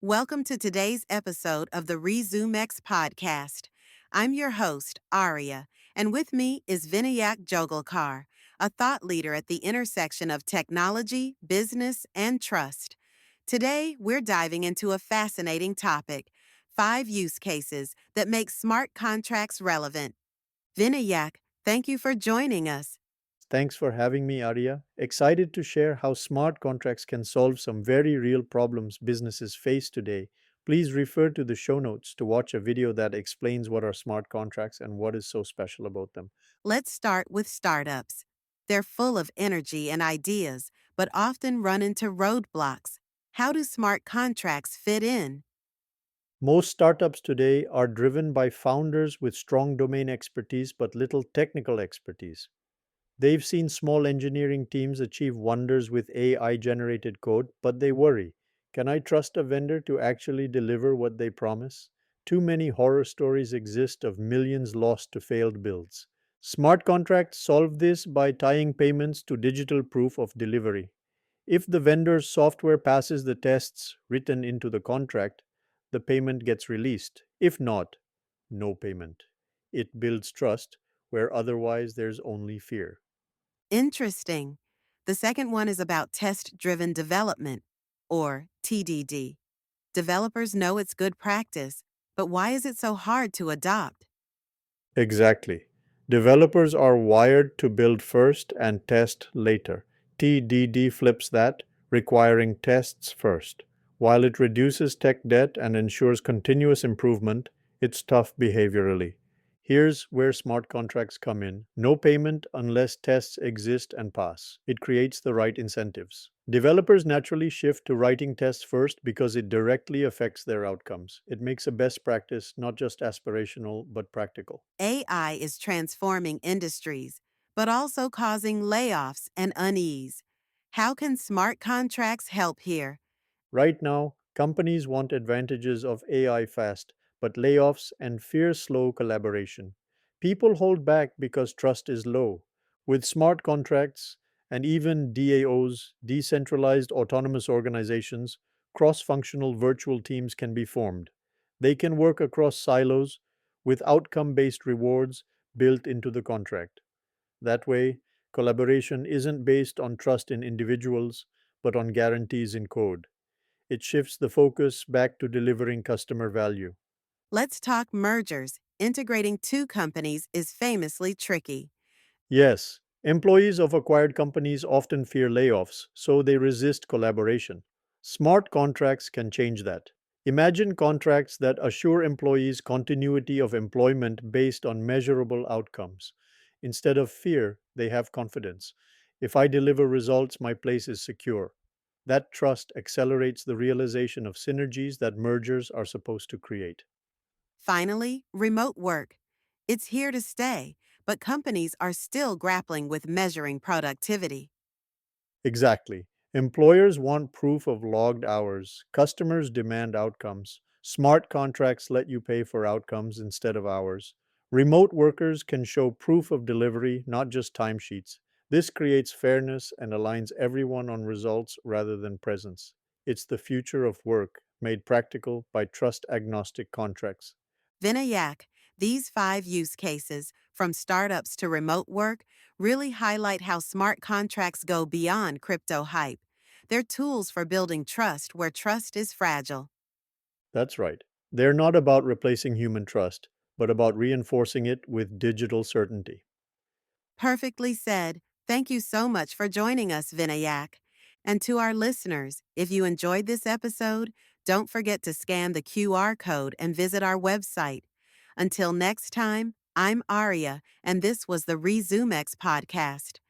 Welcome to today's episode of the ResumeX podcast. I'm your host, Aria, and with me is Vinayak Joglekar, a thought leader at the intersection of technology, business, and trust. Today, we're diving into a fascinating topic: 5 use cases that make smart contracts relevant. Vinayak, thank you for joining us. Thanks for having me, Aria. Excited to share how smart contracts can solve some very real problems businesses face today. Please refer to the show notes to watch a video that explains what are smart contracts and what is so special about them. Let's start with startups. They're full of energy and ideas, but often run into roadblocks. How do smart contracts fit in? Most startups today are driven by founders with strong domain expertise but little technical expertise. They've seen small engineering teams achieve wonders with AI generated code, but they worry. Can I trust a vendor to actually deliver what they promise? Too many horror stories exist of millions lost to failed builds. Smart contracts solve this by tying payments to digital proof of delivery. If the vendor's software passes the tests written into the contract, the payment gets released. If not, no payment. It builds trust where otherwise there's only fear. Interesting. The second one is about test driven development, or TDD. Developers know it's good practice, but why is it so hard to adopt? Exactly. Developers are wired to build first and test later. TDD flips that, requiring tests first. While it reduces tech debt and ensures continuous improvement, it's tough behaviorally. Here's where smart contracts come in: no payment unless tests exist and pass. It creates the right incentives. Developers naturally shift to writing tests first because it directly affects their outcomes. It makes a best practice not just aspirational but practical. AI is transforming industries, but also causing layoffs and unease. How can smart contracts help here? Right now, companies want advantages of AI fast, but layoffs and fear slow collaboration. People hold back because trust is low. With smart contracts and even DAOs, decentralized autonomous organizations, cross functional virtual teams can be formed. They can work across silos with outcome based rewards built into the contract. That way, collaboration isn't based on trust in individuals, but on guarantees in code. It shifts the focus back to delivering customer value. Let's talk mergers. Integrating two companies is famously tricky. Yes, employees of acquired companies often fear layoffs, so they resist collaboration. Smart contracts can change that. Imagine contracts that assure employees continuity of employment based on measurable outcomes. Instead of fear, they have confidence. If I deliver results, my place is secure. That trust accelerates the realization of synergies that mergers are supposed to create. Finally, remote work. It's here to stay, but companies are still grappling with measuring productivity. Exactly. Employers want proof of logged hours. Customers demand outcomes. Smart contracts let you pay for outcomes instead of hours. Remote workers can show proof of delivery, not just timesheets. This creates fairness and aligns everyone on results rather than presence. It's the future of work, made practical by trust agnostic contracts. Vinayak, these 5 use cases, from startups to remote work, really highlight how smart contracts go beyond crypto hype. They're tools for building trust where trust is fragile. That's right. They're not about replacing human trust, but about reinforcing it with digital certainty. Perfectly said. Thank you so much for joining us, Vinayak. And to our listeners, if you enjoyed this episode, don't forget to scan the QR code and visit our website. Until next time, I'm Aria, and this was the ResumeX podcast.